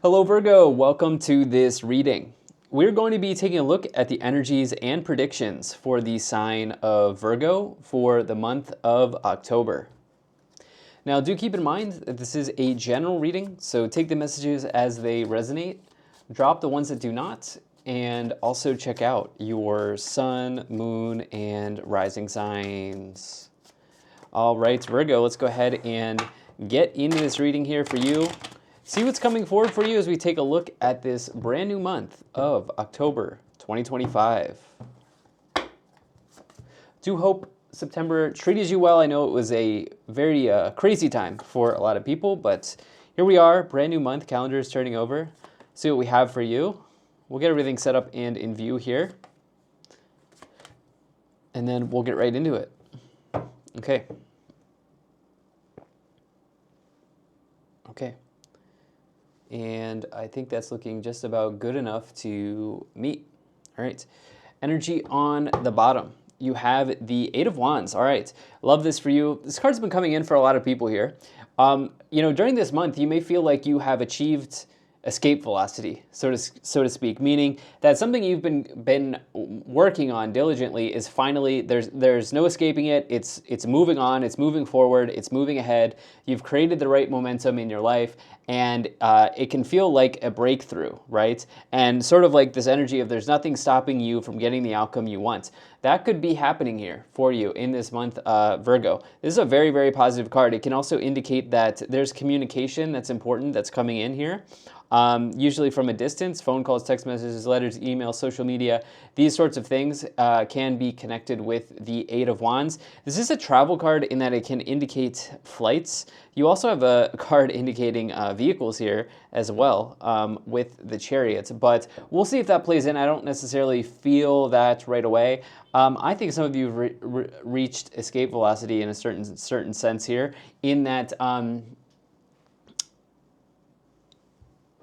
Hello Virgo, welcome to this reading. We're going to be taking a look at the energies and predictions for the sign of Virgo for the month of October. Now do keep in mind that this is a general reading, so take the messages as they resonate, drop the ones that do not, and also check out your sun, moon, and rising signs. All right, Virgo, let's go ahead and get into this reading here for you. See what's coming forward for you as we take a look at this brand new month of October 2025. Do hope September treated you well. I know it was a very crazy time for a lot of people, but here we are, brand new month, calendar is turning over. See what we have for you. We'll get everything set up and in view here, and then we'll get right into it. Okay. Okay. And I think that's looking just about good enough to meet. All right. Energy on the bottom. You have the Eight of Wands. All right. Love this for you. This card's been coming in for a lot of people here. During this month, you may feel like you have achieved escape velocity, so to speak, meaning that something you've been working on diligently is finally there's no escaping it. It's moving on, it's moving forward, it's moving ahead. You've created the right momentum in your life, and it can feel like a breakthrough, right? And sort of like this energy of there's nothing stopping you from getting the outcome you want. That could be happening here for you in this month, Virgo. This is a very, very positive card. It can also indicate that there's communication that's important that's coming in here. Usually from a distance, phone calls, text messages, letters, emails, social media, these sorts of things can be connected with the Eight of Wands. This is a travel card in that it can indicate flights. You also have a card indicating vehicles here as well with the Chariots, but we'll see if that plays in. I don't necessarily feel that right away. I think some of you have reached escape velocity in a certain sense here, in that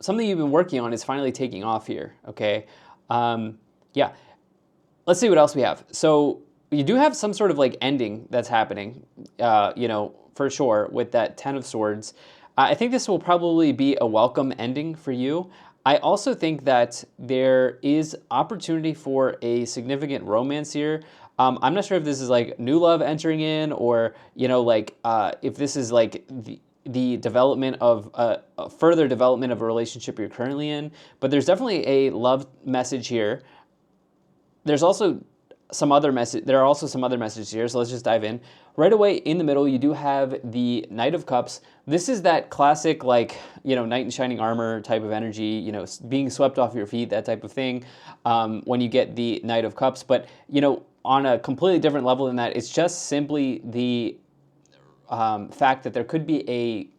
something you've been working on is finally taking off here, okay? Yeah, let's see what else we have. So you do have some sort of like ending that's happening, for sure, with that Ten of Swords. I think this will probably be a welcome ending for you. I also think that there is opportunity for a significant romance here. I'm not sure if this is like new love entering in, or, if this is like the development of a further development of a relationship you're currently in, but there's definitely a love message here. There's also some other message. There are also some other messages here, so let's just dive in. Right away in the middle, you do have the Knight of Cups. This is that classic, knight in shining armor type of energy, being swept off your feet, that type of thing, when you get the Knight of Cups. But, on a completely different level than that, it's just simply the fact that there could be a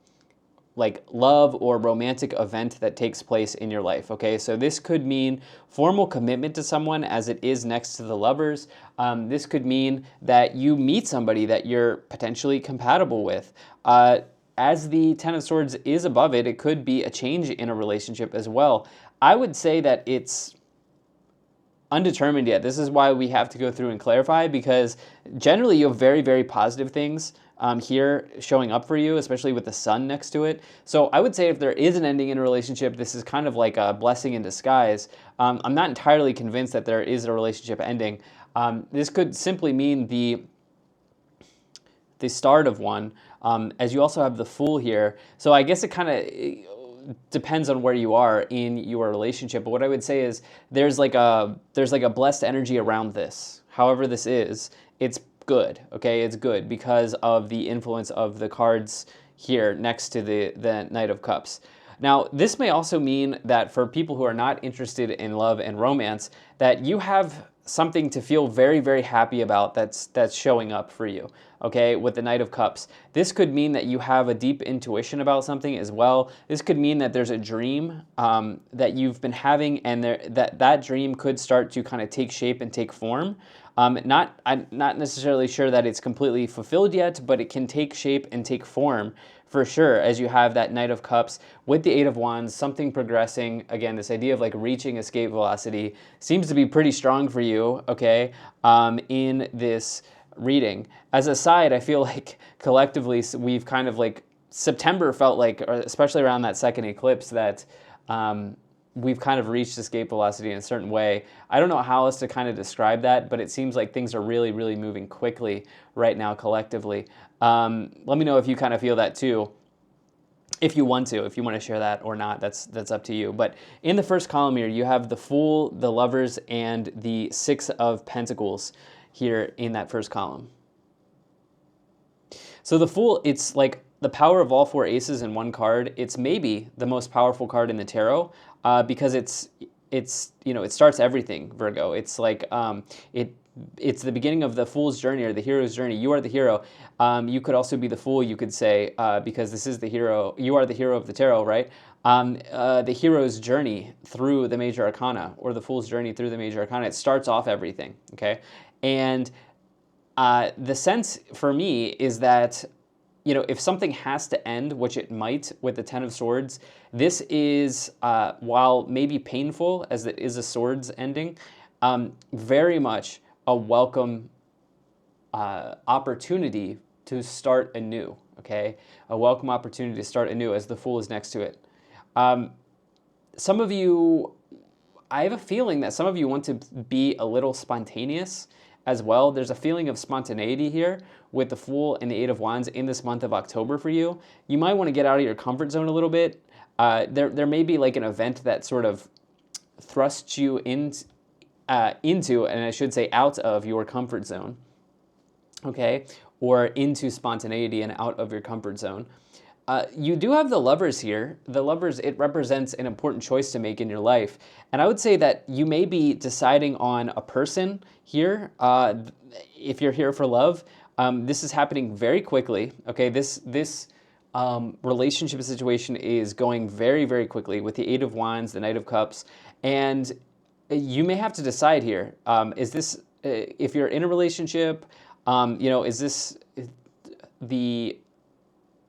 love or romantic event that takes place in your life, okay? So this could mean formal commitment to someone, as it is next to the Lovers. This could mean that you meet somebody that you're potentially compatible with. As the Ten of Swords is above it, it could be a change in a relationship as well. I would say that it's undetermined yet. This is why we have to go through and clarify, because generally you have very, very positive things here showing up for you, especially with the sun next to it. So I would say if there is an ending in a relationship, this is kind of like a blessing in disguise. I'm not entirely convinced that there is a relationship ending. This could simply mean the start of one, as you also have the Fool here. So I guess it kind of depends on where you are in your relationship. But what I would say is there's like a blessed energy around this. However this is, it's good, okay? It's good because of the influence of the cards here next to the Knight of Cups. Now, this may also mean that for people who are not interested in love and romance, that you have something to feel very, very happy about that's showing up for you, okay, with the Knight of Cups. This could mean that you have a deep intuition about something as well. This could mean that there's a dream that you've been having, and that dream could start to kind of take shape and take form. I'm not necessarily sure that it's completely fulfilled yet, but it can take shape and take form for sure, as you have that Knight of Cups with the Eight of Wands, something progressing. Again, this idea of like reaching escape velocity seems to be pretty strong for you, okay, in this reading. As a side, I feel like collectively we've kind of like, September felt like, or especially around that second eclipse, that we've kind of reached escape velocity in a certain way. I don't know how else to kind of describe that, but it seems like things are really, really moving quickly right now collectively. Let me know if you kind of feel that too. If you want to share that or not, that's up to you. But in the first column here, you have the Fool, the Lovers, and the Six of Pentacles here in that first column. So the Fool, it's like the power of all four aces in one card. It's maybe the most powerful card in the tarot because it's it starts everything, Virgo. It's like it's the beginning of the fool's journey or the hero's journey. You are the hero. You could also be the fool, you could say, because this is the hero. You are the hero of the tarot, right? The hero's journey through the major arcana, or the fool's journey through the major arcana. It starts off everything, okay? And the sense for me is that, if something has to end, which it might with the Ten of Swords, this is, while maybe painful as it is a swords ending, very much a welcome opportunity to start anew, okay? A welcome opportunity to start anew as the Fool is next to it. Some of you, I have a feeling that some of you want to be a little spontaneous as well. There's a feeling of spontaneity here with the Fool and the Eight of Wands in this month of October for you. You might want to get out of your comfort zone a little bit. There may be like an event that sort of thrusts you into, and I should say out of your comfort zone, okay? Or into spontaneity and out of your comfort zone. You do have the Lovers here. The Lovers, it represents an important choice to make in your life. And I would say that you may be deciding on a person here. If you're here for love, this is happening very quickly, okay? This relationship situation is going very, very quickly with the Eight of Wands, the Knight of Cups, and you may have to decide here. Is this, if you're in a relationship, is this the,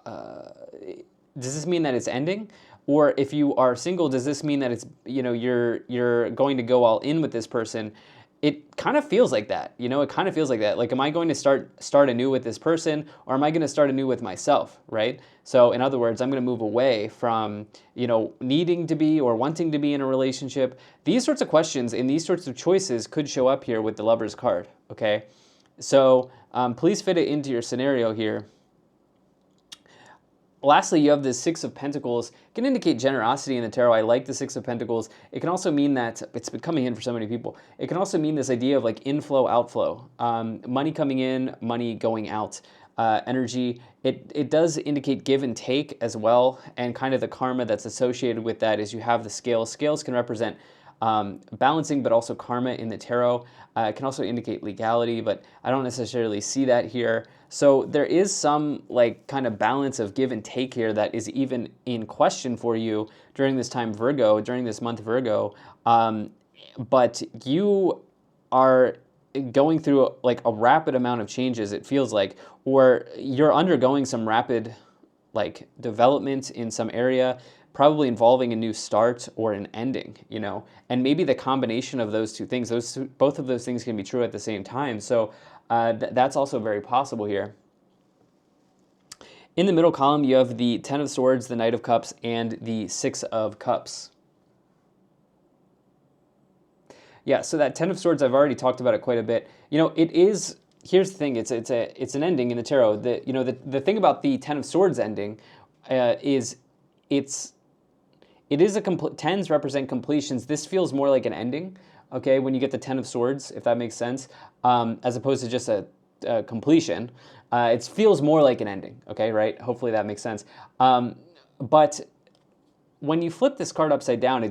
does this mean that it's ending? Or if you are single, does this mean that it's, you're going to go all in with this person? It kind of feels like that, it kind of feels like that. Like, am I going to start anew with this person, or am I going to start anew with myself, right? So in other words, I'm going to move away from, needing to be or wanting to be in a relationship. These sorts of questions and these sorts of choices could show up here with the Lovers card, okay? So please fit it into your scenario here. Lastly, you have the Six of Pentacles. It can indicate generosity in the tarot. I like the Six of Pentacles. It can also mean that, it's been coming in for so many people, it can also mean this idea of like inflow, outflow, money coming in, money going out, energy. It does indicate give and take as well, and kind of the karma that's associated with that is you have the scales. Scales can represent balancing, but also karma in the tarot. It can also indicate legality, but I don't necessarily see that here. So there is some like kind of balance of give and take here that is even in question for you during this time, Virgo, during this month, Virgo. But you are going through like a rapid amount of changes, it feels like, or you're undergoing some rapid like development in some area, probably involving a new start or an ending, and maybe the combination of those two things, both of those things can be true at the same time. So that's also very possible here. In the middle column, you have the Ten of Swords, the Knight of Cups, and the Six of Cups. Yeah, so that Ten of Swords, I've already talked about it quite a bit. It is, here's the thing, it's an ending in the tarot. The thing about the Ten of Swords ending is it is tens represent completions. This feels more like an ending, okay, when you get the Ten of Swords, if that makes sense, as opposed to just a completion. It feels more like an ending, okay, right? Hopefully that makes sense. But when you flip this card upside down,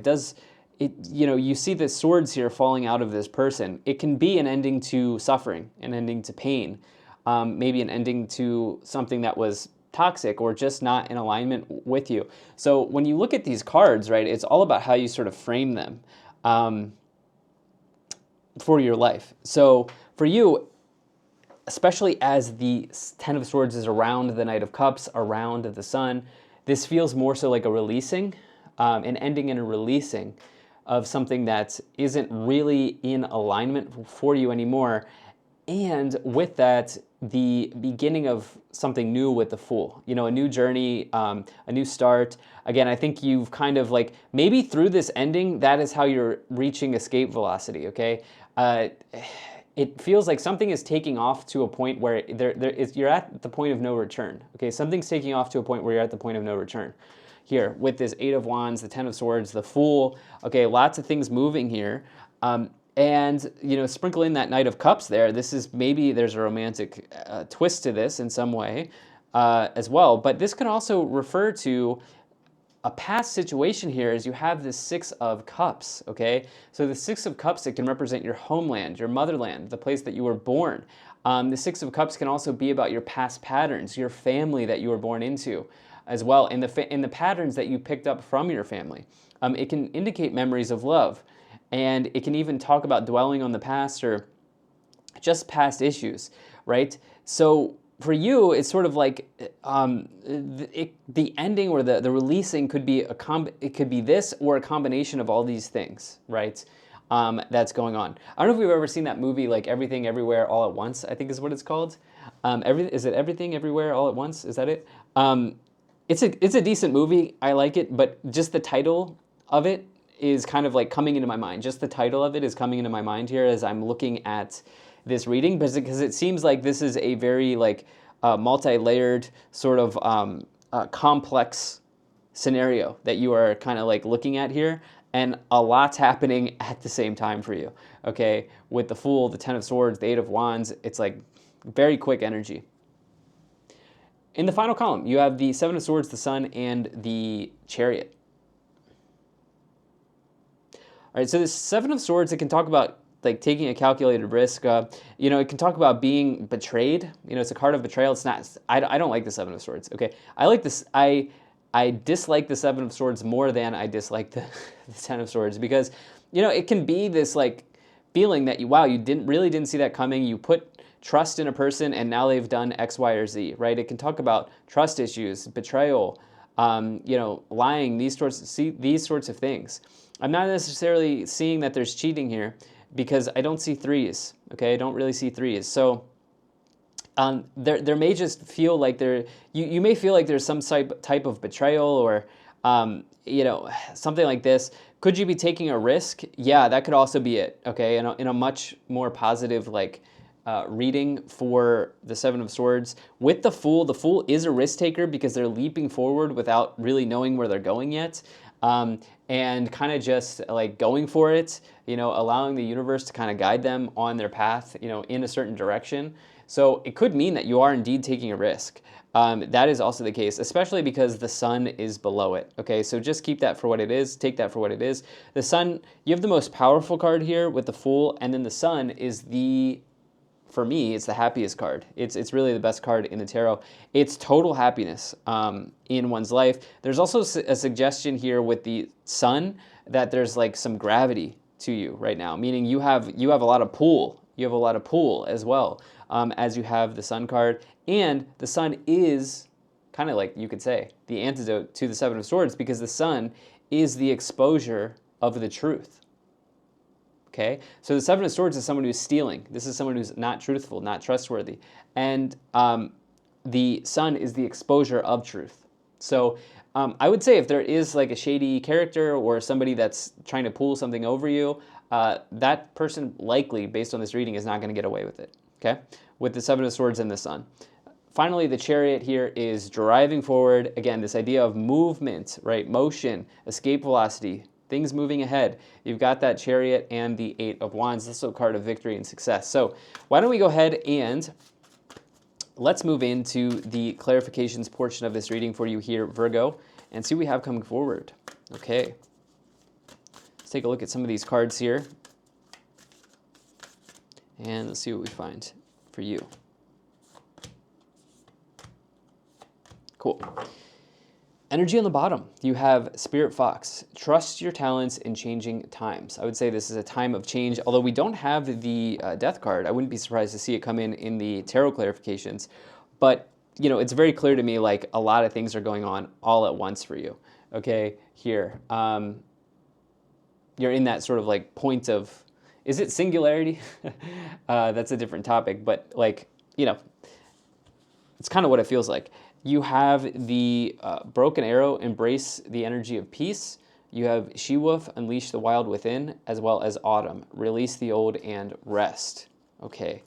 you see the swords here falling out of this person. It can be an ending to suffering, an ending to pain, maybe an ending to something that was toxic or just not in alignment with you. So when you look at these cards, right, it's all about how you sort of frame them for your life. So for you, especially as the Ten of Swords is around the Knight of Cups, around the Sun, this feels more so like a releasing, an ending and a releasing of something that isn't really in alignment for you anymore. And with that, the beginning of something new with the Fool, a new journey, a new start. Again, I think you've kind of like, maybe through this ending, that is how you're reaching escape velocity, okay? It feels like something is taking off to a point where you're at the point of no return, okay? Something's taking off to a point where you're at the point of no return. Here, with this Eight of Wands, the Ten of Swords, the Fool, okay, lots of things moving here. And, sprinkle in that Knight of Cups there. This is, maybe there's a romantic twist to this in some way as well. But this can also refer to a past situation here, as you have this Six of Cups, okay? So the Six of Cups, it can represent your homeland, your motherland, the place that you were born. The Six of Cups can also be about your past patterns, your family that you were born into as well, and the patterns that you picked up from your family. It can indicate memories of love. And it can even talk about dwelling on the past or just past issues, right? So for you, it's sort of like the ending or the releasing could be it could be this or a combination of all these things, right? That's going on. I don't know if we've ever seen that movie, like Everything Everywhere All at Once, I think is what it's called. Is it Everything Everywhere All at Once? Is that it? It's a decent movie. I like it, but just the title of it is kind of like coming into my mind. Just the title of it is coming into my mind here as I'm looking at this reading, because it seems like this is a very like multi-layered sort of complex scenario that you are kind of like looking at here, and a lot's happening at the same time for you, okay? With the Fool, the Ten of Swords, the Eight of Wands, it's like very quick energy. In the final column, you have the Seven of Swords, the Sun, and the Chariot. All right, so the Seven of Swords, it can talk about like taking a calculated risk. It can talk about being betrayed. It's a card of betrayal. It's not. I don't like the Seven of Swords. Okay, I like this. I dislike the Seven of Swords more than I dislike the Ten of Swords, because it can be this like feeling that you really didn't see that coming. You put trust in a person and now they've done X, Y, or Z. Right? It can talk about trust issues, betrayal, lying, these sorts of things. I'm not necessarily seeing that there's cheating here, because I don't see threes, okay? I don't really see threes. So there may just feel like you may feel like there's some type of betrayal or, something like this. Could you be taking a risk? Yeah, that could also be it, okay? In a much more positive reading for the Seven of Swords. With the Fool is a risk taker because they're leaping forward without really knowing where they're going yet. And kind of just like going for it, allowing the universe to kind of guide them on their path, in a certain direction. So it could mean that you are indeed taking a risk. That is also the case, especially because the Sun is below it. Okay, so just keep that for what it is. Take that for what it is. The Sun, you have the most powerful card here with the Fool, and then the Sun is for me, it's the happiest card. It's really the best card in the tarot. It's total happiness in one's life. There's also a suggestion here with the Sun that there's like some gravity to you right now, meaning you have a lot of pull. You have a lot of pull as well, as you have the Sun card. And the Sun is kind of like, you could say, the antidote to the Seven of Swords, because the Sun is the exposure of the truth. Okay, so the Seven of Swords is someone who's stealing. This is someone who's not truthful, not trustworthy. And the Sun is the exposure of truth. So I would say if there is like a shady character or somebody that's trying to pull something over you, that person likely, based on this reading, is not going to get away with it, okay? With the Seven of Swords and the Sun. Finally, the Chariot here is driving forward. Again, this idea of movement, right? Motion, escape velocity, things moving ahead. You've got that Chariot and the Eight of Wands. This is a card of victory and success. So why don't we go ahead and let's move into the clarifications portion of this reading for you here, Virgo, and see what we have coming forward. Okay. Let's take a look at some of these cards here. And let's see what we find for you. Cool. Energy on the bottom, you have Spirit Fox. Trust your talents in changing times. I would say this is a time of change, although we don't have the Death card. I wouldn't be surprised to see it come in the tarot clarifications. But, it's very clear to me like a lot of things are going on all at once for you. Okay, here. You're in that sort of like point of Is it singularity? That's a different topic, but like, you know, it's kind of what it feels like. You have the broken arrow, embrace the energy of peace. You have she-wolf, unleash the wild within, as well as autumn, release the old and rest. Okay,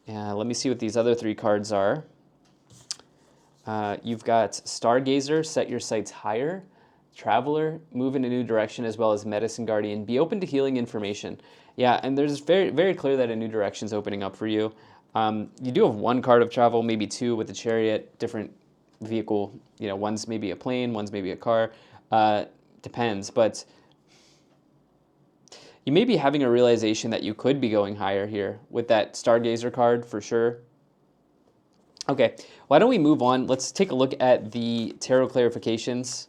let me see what these other three cards are. You've got stargazer, set your sights higher. Traveler, move in a new direction, as well as medicine guardian, be open to healing information. Yeah, and there's very, very clear that a new direction is opening up for you. You do have one card of travel, maybe two with the chariot, different vehicle. You know, one's maybe a plane, one's maybe a car. Depends, but you may be having a realization that you could be going higher here with that stargazer card for sure. Okay, why don't we move on? Let's take a look at the tarot clarifications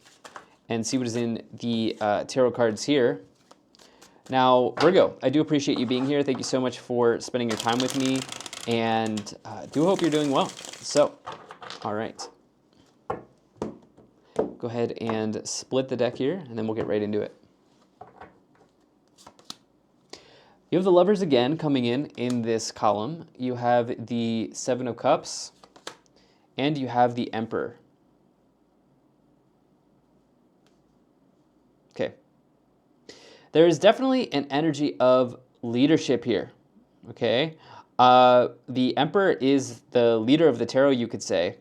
and see what is in the tarot cards here. Now, Virgo, I do appreciate you being here. Thank you so much for spending your time with me, and do hope you're doing well. So, all right. Go ahead and split the deck here, and then we'll get right into it. You have the Lovers again coming in this column. You have the Seven of Cups, and you have the Emperor. Okay. There is definitely an energy of leadership here, okay? The Emperor is the leader of the tarot, you could say.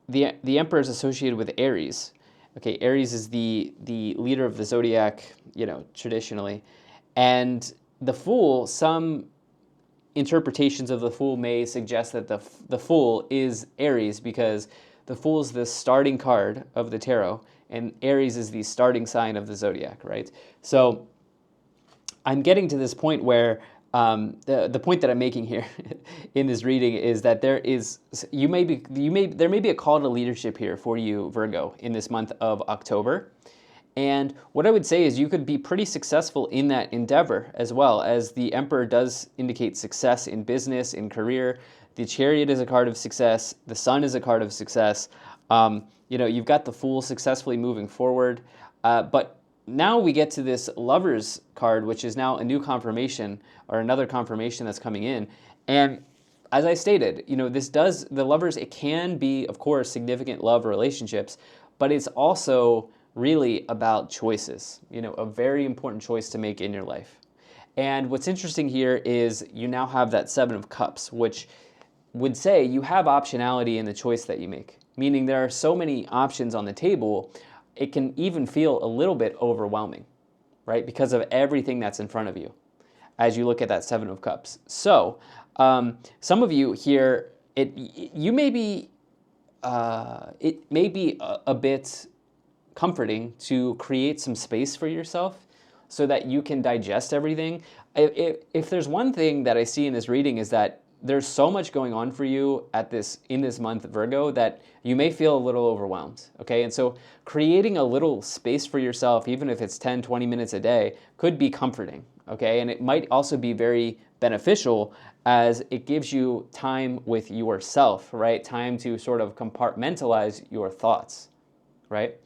The Emperor is associated with Aries. Okay, Aries is the leader of the zodiac, you know, traditionally. And the Fool, some interpretations of the Fool may suggest that the Fool is Aries, because the Fool is the starting card of the tarot, and Aries is the starting sign of the zodiac, right? So I'm getting to this point where the point that I'm making here in this reading is that there may be a call to leadership here for you, Virgo, in this month of October. And what I would say is you could be pretty successful in that endeavor, as well as the Emperor does indicate success in business, in career. The Chariot is a card of success. The Sun is a card of success. You know, you've got the Fool successfully moving forward. But now we get to this Lovers card, which is now a new confirmation, or another confirmation that's coming in. And as I stated, you know, the Lovers, it can be, of course, significant love relationships, but it's also really about choices, you know, a very important choice to make in your life. And what's interesting here is you now have that Seven of Cups, which would say you have optionality in the choice that you make, meaning there are so many options on the table, it can even feel a little bit overwhelming, right? Because of everything that's in front of you as you look at that Seven of Cups. So some of you here, it may be a bit comforting to create some space for yourself so that you can digest everything. If there's one thing that I see in this reading is that there's so much going on for you in this month, Virgo, that you may feel a little overwhelmed, okay? And so creating a little space for yourself, even if it's 10, 20 minutes a day, could be comforting, okay? And it might also be very beneficial as it gives you time with yourself, right? Time to sort of compartmentalize your thoughts, right?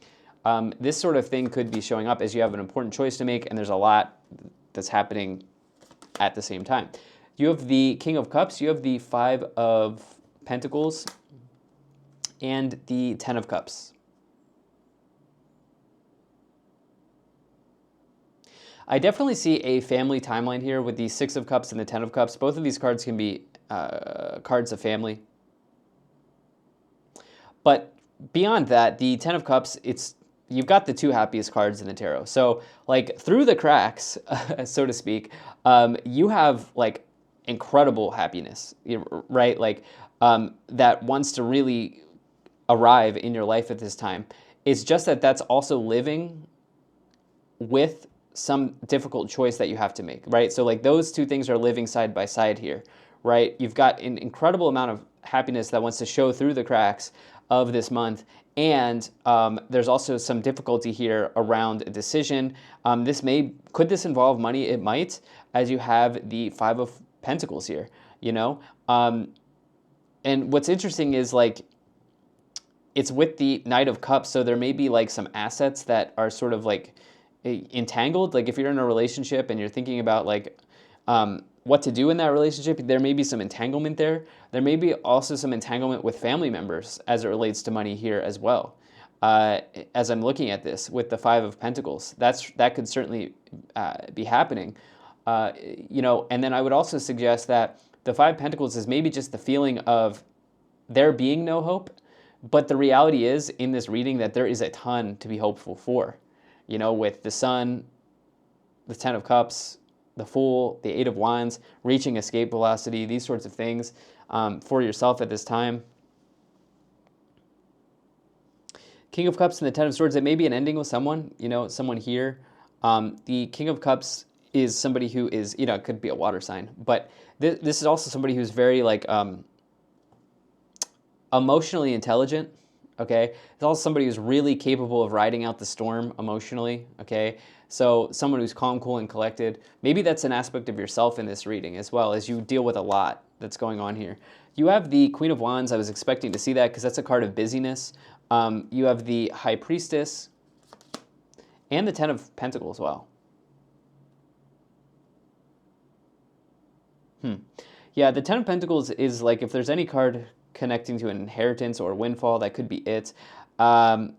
This sort of thing could be showing up as you have an important choice to make, and there's a lot that's happening at the same time. You have the King of Cups, you have the Five of Pentacles, and the Ten of Cups. I definitely see a family timeline here with the Six of Cups and the Ten of Cups. Both of these cards can be cards of family. But beyond that, the Ten of Cups, you've got the two happiest cards in the tarot. So, like, through the cracks, so to speak, you have, like, incredible happiness, right? Like, that wants to really arrive in your life at this time. It's just that that's also living with some difficult choice that you have to make, right? So, like, those two things are living side by side here, right? You've got an incredible amount of happiness that wants to show through the cracks of this month, and there's also some difficulty here around a decision. Could this involve money? It might, as you have the Five of Pentacles here, you know? And what's interesting is, like, it's with the Knight of Cups, so there may be, like, some assets that are sort of, like, entangled. Like if you're in a relationship and you're thinking about like what to do in that relationship, there may be some entanglement there. There may be also some entanglement with family members as it relates to money here as well. As I'm looking at this with the Five of Pentacles, that could certainly be happening. And then I would also suggest that the Five of Pentacles is maybe just the feeling of there being no hope, but the reality is in this reading that there is a ton to be hopeful for. With the Sun, the Ten of Cups, the Fool, the Eight of Wands, reaching escape velocity, these sorts of things for yourself at this time. King of Cups and the Ten of Swords, it may be an ending with someone, someone here. The King of Cups is somebody who is, it could be a water sign, but this is also somebody who's very like emotionally intelligent, okay? It's also somebody who's really capable of riding out the storm emotionally, okay? So someone who's calm, cool, and collected. Maybe that's an aspect of yourself in this reading as well, as you deal with a lot that's going on here. You have the Queen of Wands. I was expecting to see that because that's a card of busyness. You have the High Priestess and the Ten of Pentacles as well. Yeah, the Ten of Pentacles is like if there's any card connecting to an inheritance or windfall, that could be it. But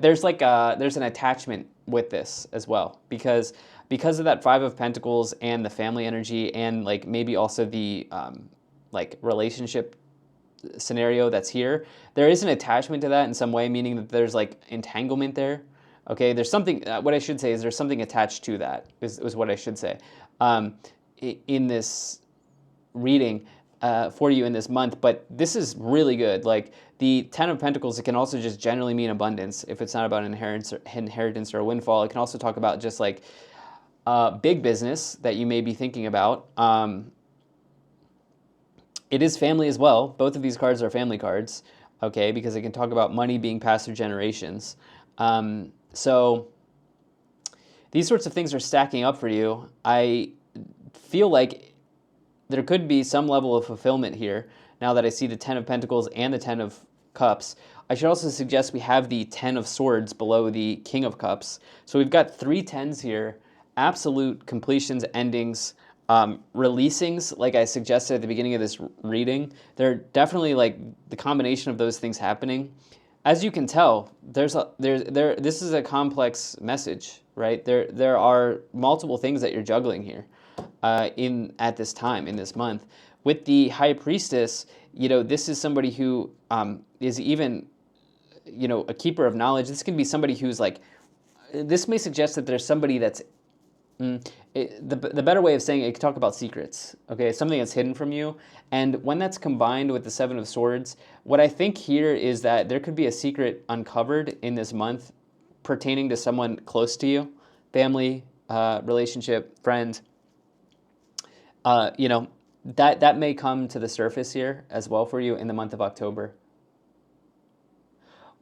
there's like there's an attachment with this as well because of that Five of Pentacles and the family energy and like maybe also the like relationship scenario that's here. There is an attachment to that in some way, meaning that there's like entanglement there. Okay, there's something. What I should say is there's something attached to that. Is what I should say. In this reading for you in this month, but this is really good. Like the Ten of Pentacles, it can also just generally mean abundance if it's not about inheritance or a windfall. It can also talk about just like big business that you may be thinking about. It is family as well. Both of these cards are family cards, okay, because it can talk about money being passed through generations. So these sorts of things are stacking up for you. I feel like there could be some level of fulfillment here now that I see the Ten of Pentacles and the Ten of Cups. I should also suggest we have the Ten of Swords below the King of Cups. So we've got three tens here, absolute completions, endings, releasings, like I suggested at the beginning of this reading. They're definitely like the combination of those things happening. As you can tell, this is a complex message, right? There are multiple things that you're juggling here. At this time in this month with the High Priestess, this is somebody who is even a keeper of knowledge. This can be somebody who's like, this may suggest that there's somebody that's the better way of saying it could talk about secrets, okay? Something that's hidden from you. And when that's combined with the Seven of Swords, what I think here is that there could be a secret uncovered in this month pertaining to someone close to you, family, relationship, friend. That may come to the surface here as well for you in the month of October.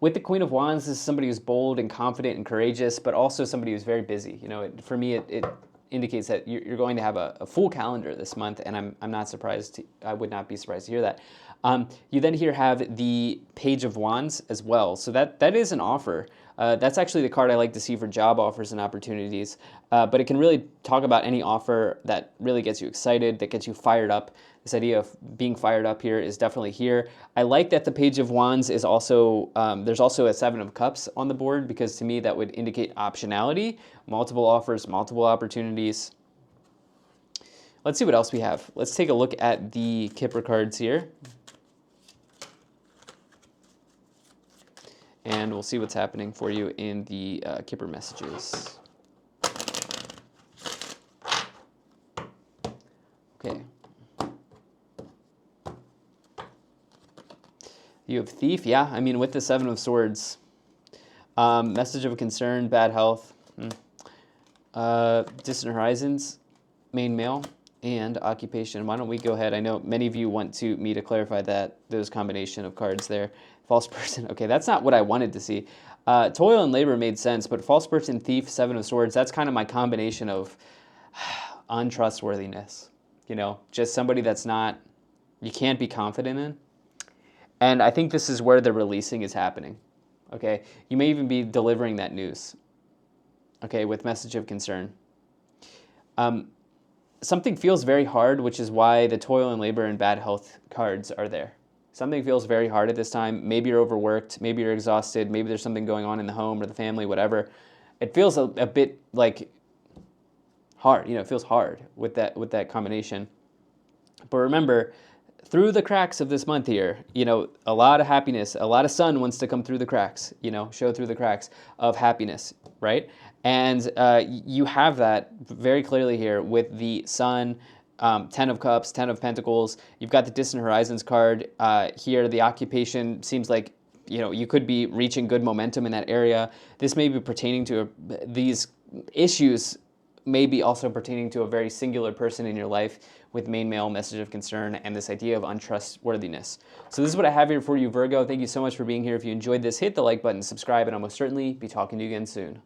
With the Queen of Wands, this is somebody who's bold and confident and courageous, but also somebody who's very busy. For me, it indicates that you're going to have a full calendar this month, and I'm not surprised. I would not be surprised to hear that. You then here have the Page of Wands as well. So that is an offer. That's actually the card I like to see for job offers and opportunities. But it can really talk about any offer that really gets you excited, that gets you fired up. This idea of being fired up here is definitely here. I like that the Page of Wands is also, there's also a Seven of Cups on the board, because to me that would indicate optionality, multiple offers, multiple opportunities. Let's see what else we have. Let's take a look at the Kipper cards here. And we'll see what's happening for you in the Kipper messages. Okay. You have Thief, yeah. I mean, with the Seven of Swords. Message of concern, bad health. Distant Horizons, main male, and occupation. Why don't we go ahead? I know many of you want me to clarify those combination of cards there. False person. Okay, that's not what I wanted to see. Toil and labor made sense, but false person, thief, Seven of Swords, that's kind of my combination of untrustworthiness. Just somebody that's you can't be confident in. And I think this is where the releasing is happening. Okay, you may even be delivering that news. okay, with message of concern. Something feels very hard, which is why the toil and labor and bad health cards are there. Something feels very hard at this time. Maybe you're overworked. Maybe you're exhausted. Maybe there's something going on in the home or the family, whatever. It feels a bit like hard. It feels hard with that combination. But remember, through the cracks of this month here, a lot of happiness, a lot of sun wants to come through the cracks, show through the cracks of happiness, right? And you have that very clearly here with the sun, 10 of Cups, 10 of Pentacles. You've got the Distant Horizons card here. The occupation seems like, you could be reaching good momentum in that area. This may be pertaining to these issues may be also pertaining to a very singular person in your life with main male message of concern and this idea of untrustworthiness. So this is what I have here for you, Virgo. Thank you so much for being here. If you enjoyed this, hit the like button, subscribe, and I'll most certainly be talking to you again soon.